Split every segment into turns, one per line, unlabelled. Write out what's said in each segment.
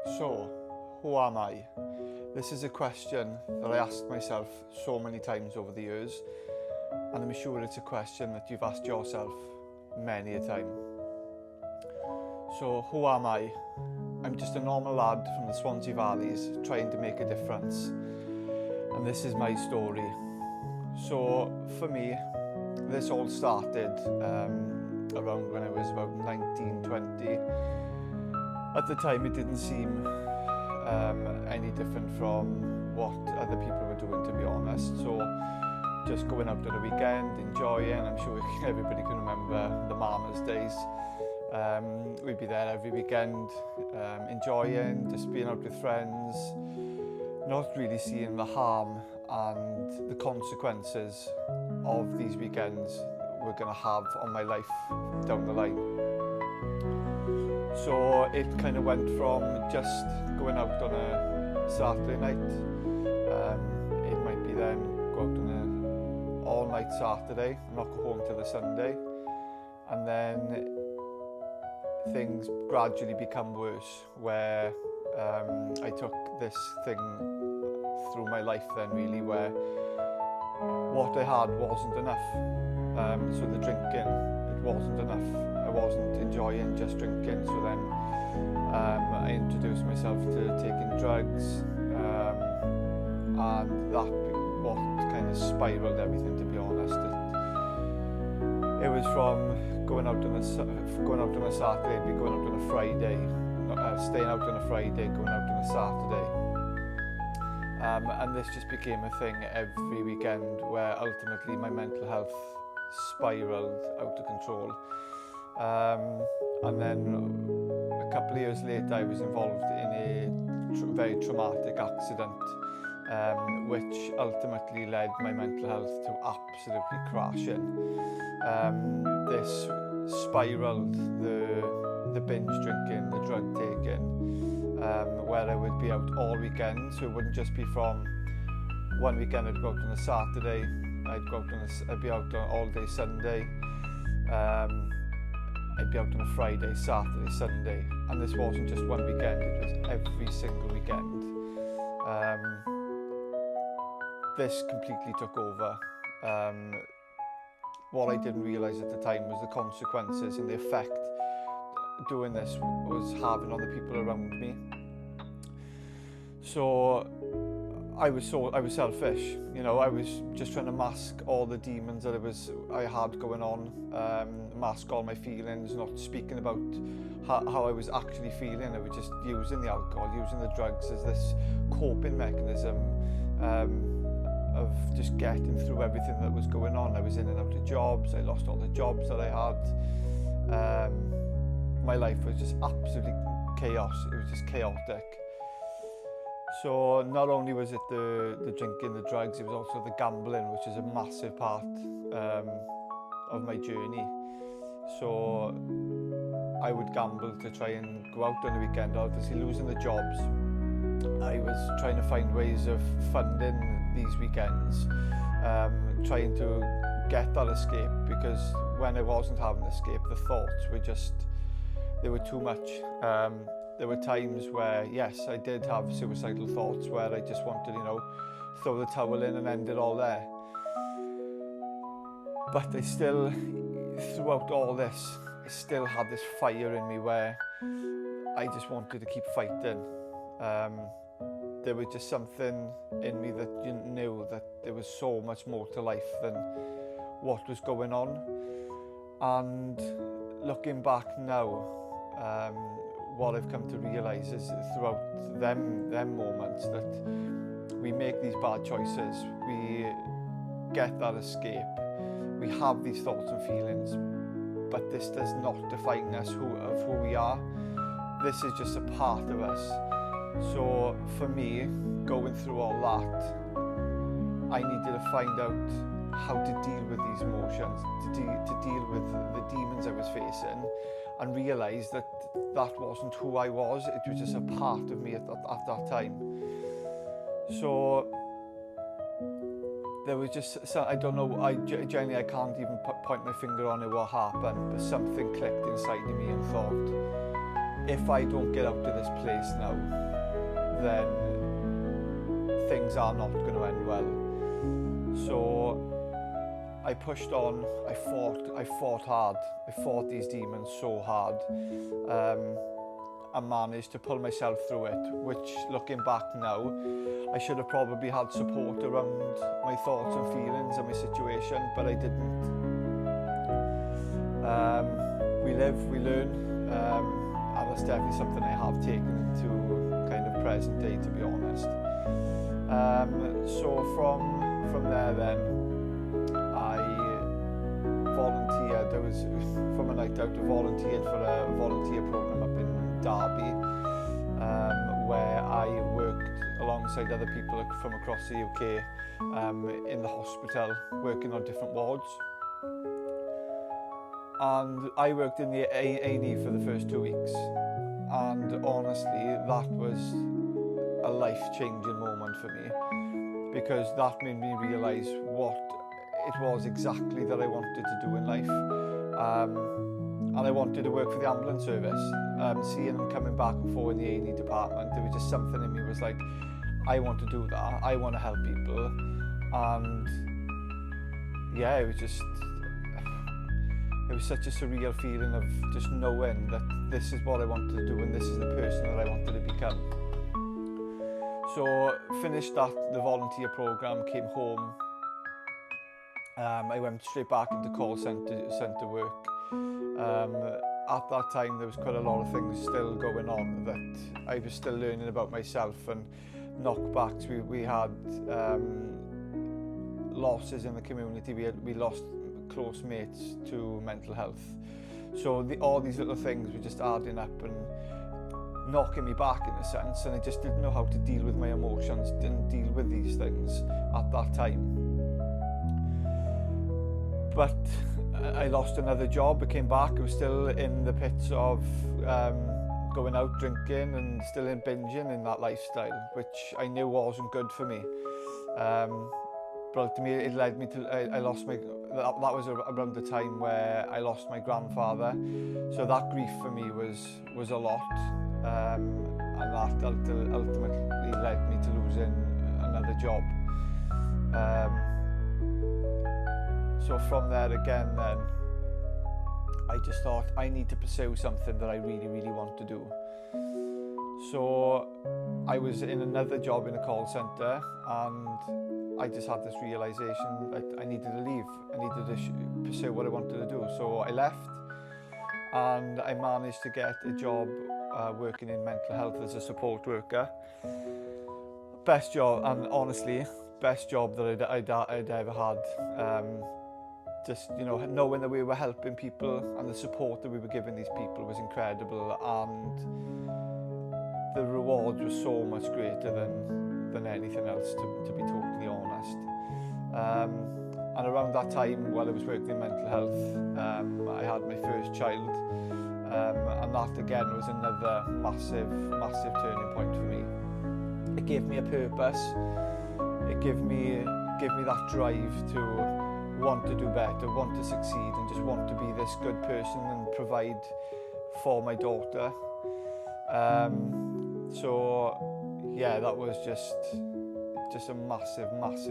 So, who am I? This is a question that I asked myself so many times over the years, and I'm sure it's a question that you've asked yourself many a time. So, who am I? I'm just a normal lad from the Swansea Valleys trying to make a difference, and this is my story. So, for me, this all started around when I was about 19, 20. At the time, it didn't seem any different from what other people were doing, to be honest. So just going out on a weekend, enjoying. I'm sure everybody can remember the Mama's days. We'd be there every weekend, enjoying, just being out with friends, not really seeing the harm and the consequences of these weekends were going to have on my life down the line. So it kind of went from just going out on a Saturday night, it might be then go out on an all-night Saturday and not go home till the Sunday, and then things gradually become worse where I took this thing through my life then really where what I had wasn't enough. So the drinking, it wasn't enough. I wasn't enjoying just drinking, so then I introduced myself to taking drugs, and that what kind of spiraled everything, to be honest. It was from going out on a Saturday, be going out on a Friday, staying out on a Friday, going out on a Saturday. And this just became a thing every weekend where ultimately my mental health spiraled out of control. And then a couple of years later I was involved in a very traumatic accident, which ultimately led my mental health to absolutely crashing. This spiraled the binge drinking, the drug taking, where I would be out all weekend. So it wouldn't just be from one weekend I'd go out on a Saturday, I'd be out on all day Sunday, I'd be out on a Friday, Saturday, Sunday, and this wasn't just one weekend, it was every single weekend. This completely took over. What I didn't realise at the time was the consequences and the effect doing this was having on the people around me. So I was selfish, you know. I was just trying to mask all the demons that I had going on, mask all my feelings, not speaking about how I was actually feeling. I was just using the alcohol, using the drugs as this coping mechanism of just getting through everything that was going on. I was in and out of jobs, I lost all the jobs that I had. My life was just absolutely chaos, it was just chaotic. So not only was it the drinking, the drugs, it was also the gambling, which is a massive part of my journey. So I would gamble to try and go out on the weekend, obviously losing the jobs. I was trying to find ways of funding these weekends, trying to get that escape, because when I wasn't having an escape, the thoughts were they were too much. There were times where, yes, I did have suicidal thoughts where I just wanted, throw the towel in and end it all there. But I still, throughout all this, I still had this fire in me where I just wanted to keep fighting. There was just something in me that you knew that there was so much more to life than what was going on. And looking back now, what I've come to realise is throughout them moments that we make these bad choices, we get that escape, we have these thoughts and feelings, but this does not define us of who we are. This is just a part of us. So for me, going through all that, I needed to find out how to deal with these emotions, to deal with the demons I was facing, and realise that that wasn't who I was, it was just a part of me at that time. So there was just, I don't know, generally I can't even point my finger on it what happened, but something clicked inside of me and thought, if I don't get out of this place now, then things are not going to end well. So I pushed on, I fought hard, I fought these demons so hard, and managed to pull myself through it, which, looking back now, I should have probably had support around my thoughts and feelings and my situation, but I didn't. We live, we learn, and that's definitely something I have taken to kind of present day, to be honest. So from there then, I volunteered. I was, from a night out, I volunteered for a volunteer programme up in Derby, where I worked alongside other people from across the UK in the hospital, working on different wards. And I worked in the A&E for the first 2 weeks, and honestly that was a life-changing moment for me, because that made me realise what it was exactly that I wanted to do in life. And I wanted to work for the ambulance service. Seeing them coming back and forth in the A&E department, there was just something in me was like, I want to do that, I want to help people. And yeah, it was such a surreal feeling of just knowing that this is what I wanted to do and this is the person that I wanted to become. So finished the volunteer programme, came home. I went straight back into call centre work. At that time there was quite a lot of things still going on that I was still learning about myself, and knockbacks. We had losses in the community. We lost close mates to mental health. So all these little things were just adding up and knocking me back in a sense, and I just didn't know how to deal with my emotions, didn't deal with these things at that time. But I lost another job, I came back, I was still in the pits of going out drinking and still in binging in that lifestyle, which I knew wasn't good for me. But ultimately it led me to, I lost my, that was around the time where I lost my grandfather. So that grief for me was a lot. And that ultimately led me to losing another job. So from there again then, I just thought I need to pursue something that I really, really want to do. So I was in another job in a call centre, and I just had this realisation that I needed to leave. I needed to pursue what I wanted to do. So I left, and I managed to get a job working in mental health as a support worker. Best job, and honestly, best job that I'd ever had. Just, you know, knowing that we were helping people and the support that we were giving these people was incredible, and the reward was so much greater than anything else, to be totally honest. And around that time, while I was working in mental health, I had my first child, and that again was another massive turning point for me. It gave me a purpose. It gave me that drive to want to do better, want to succeed, and just want to be this good person and provide for my daughter. So yeah, that was just a massive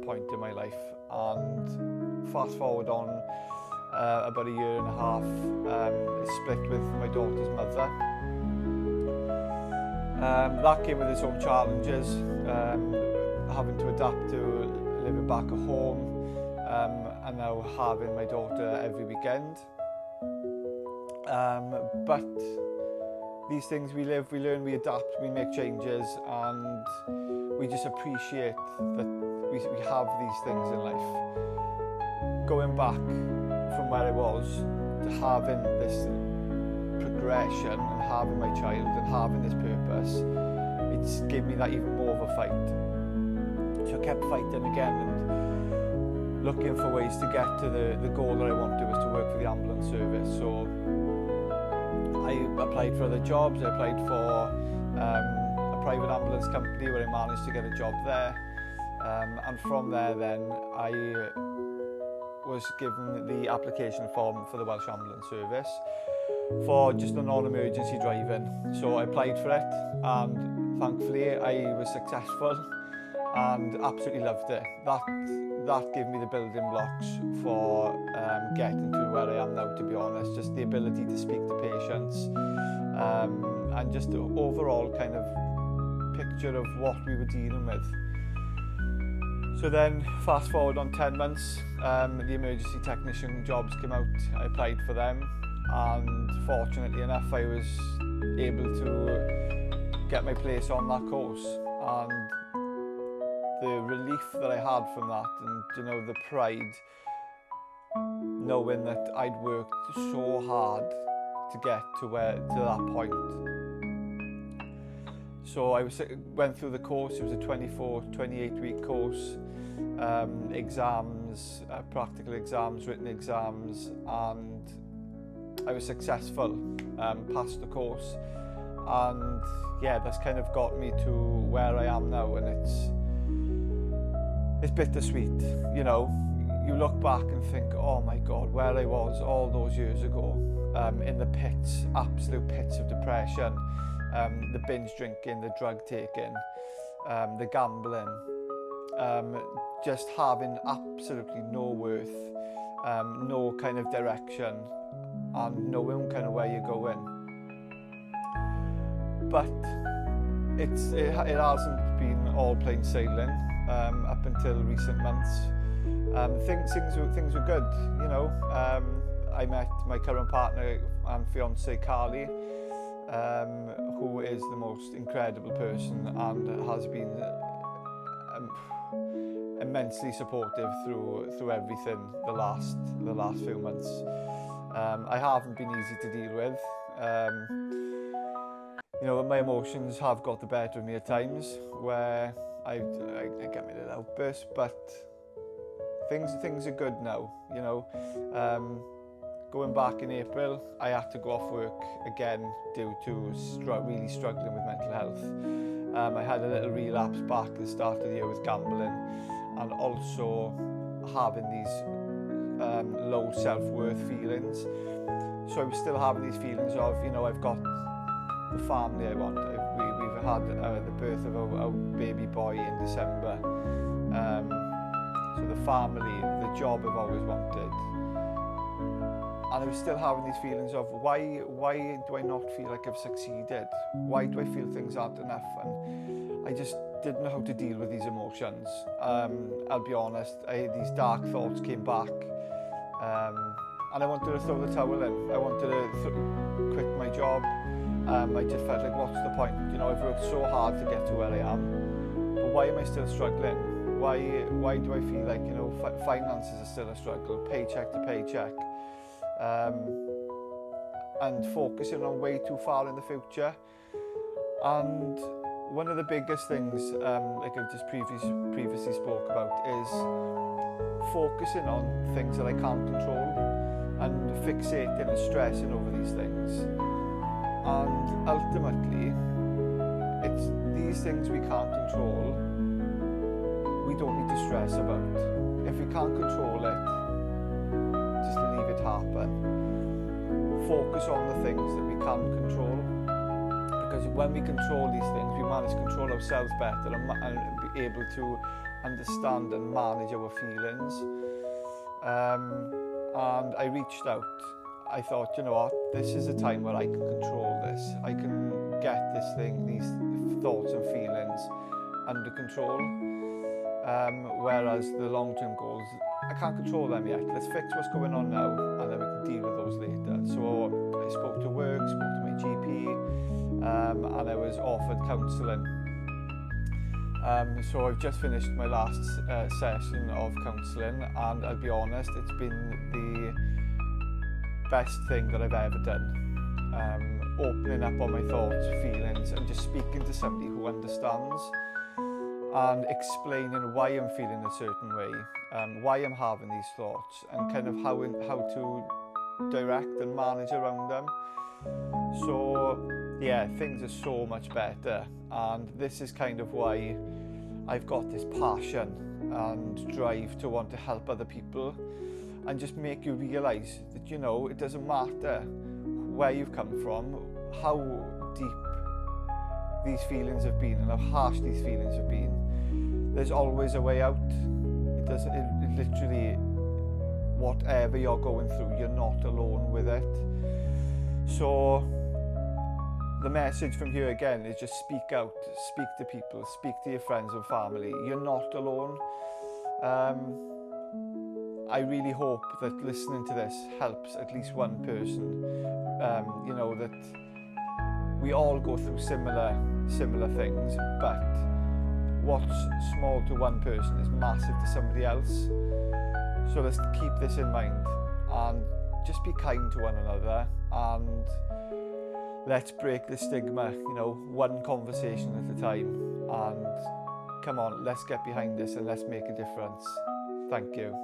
point in my life. And fast forward on about a year and a half, I split with my daughter's mother. That came with its own challenges, having to adapt to living back at home, and now having my daughter every weekend. But these things, we live, we learn, we adapt, we make changes, and we just appreciate that we have these things in life. Going back from where I was to having this progression and having my child and having this purpose, it's gave me that even more of a fight. So I kept fighting again and looking for ways to get to the goal that I wanted, was to work for the ambulance service. So I applied for other jobs. I applied for a private ambulance company where I managed to get a job there. And from there then I was given the application form for the Welsh Ambulance Service. for just a non-emergency driving. So I applied for it, and thankfully I was successful and absolutely loved it. That gave me the building blocks for getting to where I am now, to be honest. Just the ability to speak to patients, and just the overall kind of picture of what we were dealing with. So then fast forward on 10 months, the emergency technician jobs came out. I applied for them, and fortunately enough I was able to get my place on that course, and the relief that I had from that, and you know, the pride knowing that I'd worked so hard to get to that point. So I went through the course. It was a 28-week course, exams, practical exams, written exams, and I was successful, passed the course, and yeah, that's kind of got me to where I am now, and it's bittersweet. You know, you look back and think, oh my God, where I was all those years ago, in the pits, absolute pits of depression, the binge drinking, the drug taking, the gambling, just having absolutely no worth, no kind of direction, and knowing kind of where you're going. But it hasn't been all plain sailing up until recent months. Things were good, you know. I met my current partner and fiance Carly, who is the most incredible person and has been immensely supportive through everything the last few months. I haven't been easy to deal with. You know, my emotions have got the better of me at times, where I get my little outbursts, but things are good now, you know. Going back in April, I had to go off work again due to really struggling with mental health. I had a little relapse back at the start of the year with gambling, and also having these low self-worth feelings. So I was still having these feelings of, you know, I've got the family I want. We've had the birth of our baby boy in December. So the family, the job I've always wanted. And I was still having these feelings of why do I not feel like I've succeeded? Why do I feel things aren't enough? And I just didn't know how to deal with these emotions. I'll be honest, these dark thoughts came back, and I wanted to throw the towel in. I wanted to quit my job. I just felt like, what's the point? You know, I've worked so hard to get to where I am, but why am I still struggling? Why do I feel like, you know, finances are still a struggle, paycheck to paycheck, and focusing on way too far in the future. And one of the biggest things, like I've just previously spoke about, is focusing on things that I can't control and fixating and stressing over these things. And ultimately, it's these things we can't control, we don't need to stress about. If we can't control it, just leave it happen. Focus on the things that we can control, because when we control these things, we manage to control ourselves better and be able to understand and manage our feelings. And I reached out. I thought, you know what, this is a time where I can control this. I can get these thoughts and feelings under control. Whereas the long-term goals, I can't control them yet. Let's fix what's going on now, and then we can deal with those later. So I spoke to work, spoke to my GP, and I was offered counselling. So I've just finished my last session of counselling, and I'll be honest, it's been the best thing that I've ever done. Opening up on my thoughts, feelings, and just speaking to somebody who understands, and explaining why I'm feeling a certain way, why I'm having these thoughts, and kind of how to direct and manage around them. So yeah, things are so much better, and this is kind of why I've got this passion and drive to want to help other people, and just make you realise that, you know, it doesn't matter where you've come from, how deep these feelings have been and how harsh these feelings have been, there's always a way out. It literally, whatever you're going through, you're not alone with it. So the message from here again is just speak out, speak to people, speak to your friends and family. You're not alone. I really hope that listening to this helps at least one person. You know, that we all go through similar things, but what's small to one person is massive to somebody else. So let's keep this in mind and just be kind to one another, and let's break the stigma, you know, one conversation at a time. And come on, let's get behind this and let's make a difference. Thank you.